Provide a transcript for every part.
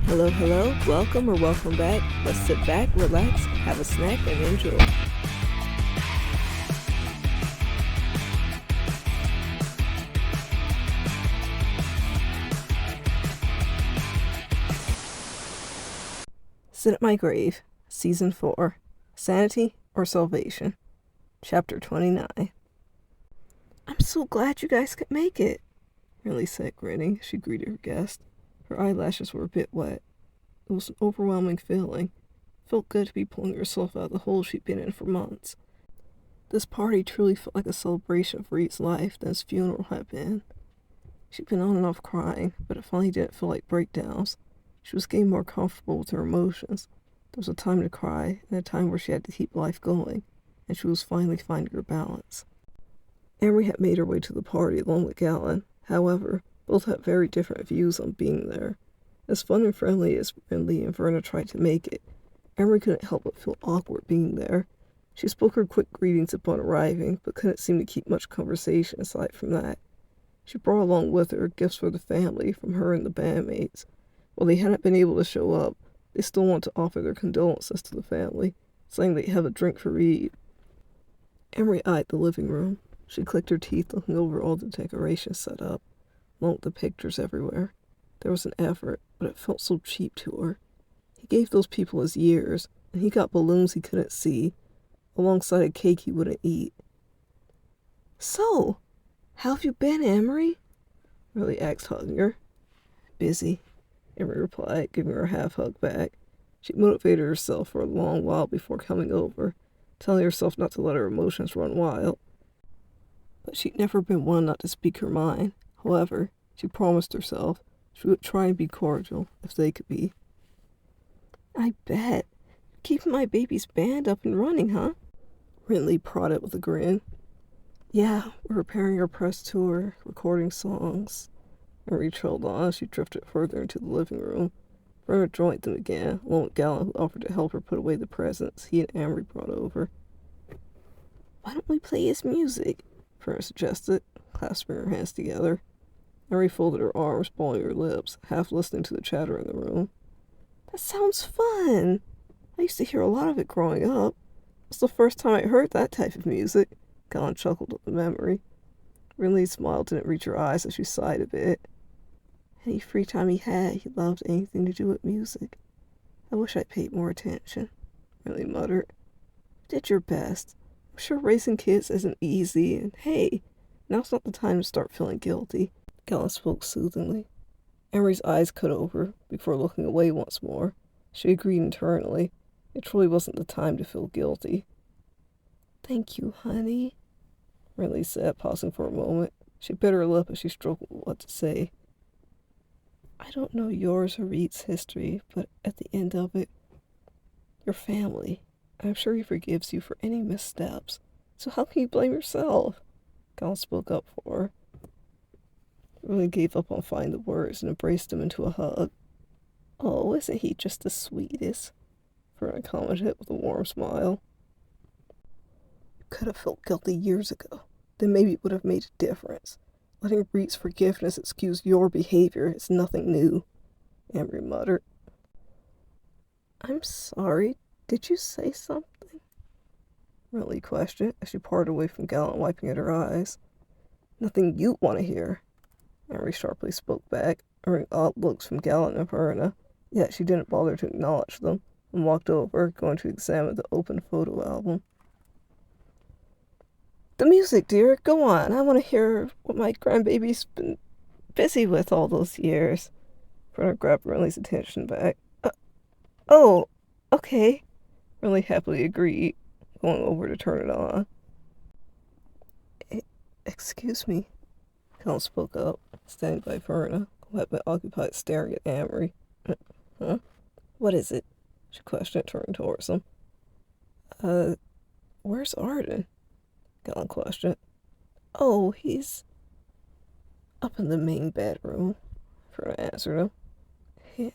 Hello, hello, welcome or welcome back. Let's sit back, relax, have a snack, and enjoy. Sit at My Grave, Season 4, Sanity or Salvation, Chapter 29. I'm so glad you guys could make it, Riley said, grinning as she greeted her guest. Her eyelashes were a bit wet. It was an overwhelming feeling. It felt good to be pulling herself out of the hole she'd been in for months. This party truly felt like a celebration of Reed's life than his funeral had been. She'd been on and off crying, but it finally didn't feel like breakdowns. She was getting more comfortable with her emotions. There was a time to cry, and a time where she had to keep life going, and she was finally finding her balance. Emery had made her way to the party along with Galen. However, both had very different views on being there. As fun and friendly as Lee and Verna tried to make it, Emery couldn't help but feel awkward being there. She spoke her quick greetings upon arriving, but couldn't seem to keep much conversation aside from that. She brought along with her gifts for the family from her and the bandmates. While they hadn't been able to show up, they still wanted to offer their condolences to the family, saying they'd have a drink for Reed. Emery eyed the living room. She clicked her teeth looking over all the decorations set up, along with the pictures everywhere. There was an effort, but it felt so cheap to her. He gave those people his years, and he got balloons he couldn't see, alongside a cake he wouldn't eat. "So, how have you been, Emery?" Riley asked, hugging her. "Busy," Emery replied, giving her a half-hug back. She motivated herself for a long while before coming over, telling herself not to let her emotions run wild. But she'd never been one not to speak her mind. However, she promised herself she would try and be cordial if they could be. "I bet. Keeping my baby's band up and running, huh?" Ridley prodded with a grin. "Yeah, we're preparing our press tour, recording songs." Marie trailed on as she drifted further into the living room. Verna joined them again, along with Galen, who offered to help her put away the presents he and Amory brought over. "Why don't we play his music?" Verna suggested, clasping her hands together. Mary folded her arms, balling her lips, half listening to the chatter in the room. "That sounds fun! I used to hear a lot of it growing up. It was the first time I heard that type of music." Galen chuckled at the memory. Rinley's smile didn't reach her eyes as she sighed a bit. "Any free time he had, he loved anything to do with music. I wish I paid more attention," Rinley muttered. "You did your best. I'm sure raising kids isn't easy, and hey, now's not the time to start feeling guilty." Galen spoke soothingly. Emery's eyes cut over before looking away once more. She agreed internally. It truly wasn't the time to feel guilty. "Thank you, honey," Rinley said, pausing for a moment. She bit her lip as she struggled with what to say. "I don't know yours or Reed's history, but at the end of it, your family. I'm sure he forgives you for any missteps. So how can you blame yourself?" Galen spoke up for her. Rinley gave up on finding the words and embraced him into a hug. "Oh, isn't he just the sweetest?" Verna commented with a warm smile. "You could have felt guilty years ago. Then maybe it would have made a difference. Letting Reed's forgiveness excuse your behavior is nothing new," Emery muttered. "I'm sorry. Did you say something?" Rinley questioned as she parted away from Galen, wiping at her eyes. "Nothing you want to hear," Emery sharply spoke back, earning odd looks from Galen and Verna, yet she didn't bother to acknowledge them, and walked over, going to examine the open photo album. "The music, dear. Go on. I want to hear what my grandbaby's been busy with all those years." Verna grabbed Rinley's attention back. Oh, okay," Rinley happily agreed, going over to turn it on. Excuse me," Galen spoke up, standing by Verna, who had been occupied staring at Amory. "Huh? What is it?" she questioned, turning towards him. Where's Arden?" Galen questioned. "Oh, he's up in the main bedroom," Verna answered him.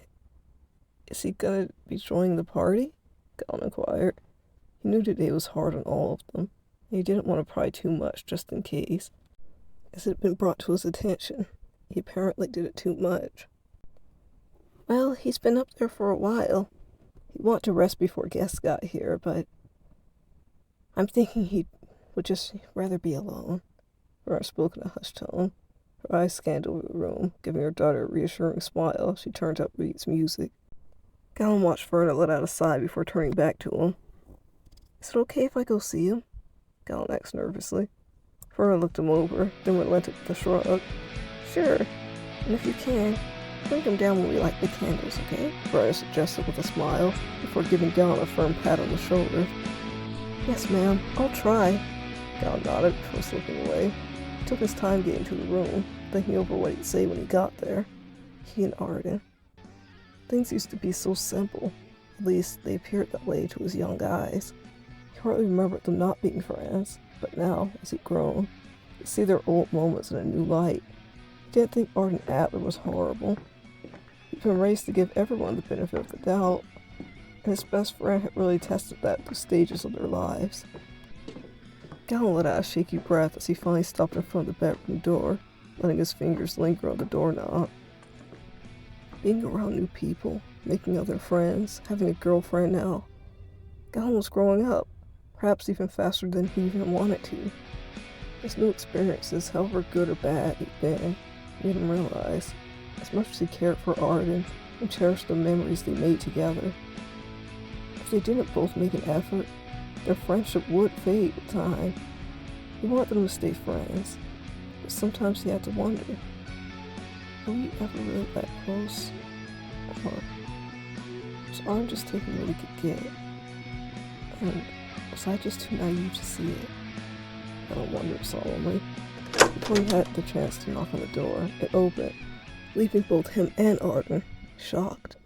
"Is he gonna be joining the party?" Galen inquired. He knew today was hard on all of them, and he didn't want to pry too much just in case. As it had been brought to his attention, he apparently did it too much. Well, he's been up there for a while. He'd want to rest before guests got here, but I'm thinking he would just rather be alone. Vera spoke in a hushed tone. Her eyes scanned over the room, giving her daughter a reassuring smile. She turned up Reed's music. Galen watched Verna let out a sigh before turning back to him. Is it okay if I go see him? Galen asked nervously. Verna looked him over, then relented with a shrug. Sure, and if you can, bring him down when we light the candles, okay? Verna suggested with a smile, before giving Galen a firm pat on the shoulder. Yes, ma'am, I'll try. Galen nodded before slipping away. He took his time getting to the room, thinking over what he'd say when he got there. He and Arden. Things used to be so simple. At least, they appeared that way to his young eyes. He hardly remembered them not being friends, but now, as he'd grown, he'd see their old moments in a new light. He didn't think Arden Adler was horrible. He'd been raised to give everyone the benefit of the doubt, and his best friend had really tested that through stages of their lives. Galen let out a shaky breath as he finally stopped in front of the bedroom door, letting his fingers linger on the doorknob. Being around new people, making other friends, having a girlfriend now. Galen was growing up, perhaps even faster than he even wanted to. His new experiences, however good or bad they'd been, made him realize, as much as he cared for Arden and cherished the memories they made together, if they didn't both make an effort, their friendship would fade with time. He wanted them to stay friends, but sometimes he had to wonder, were we ever really that close? Or was Arden just taking what he could get? And was I just too naive to see it? Galen wondered solemnly. Before he had the chance to knock on the door, it opened, leaving both him and Arden shocked.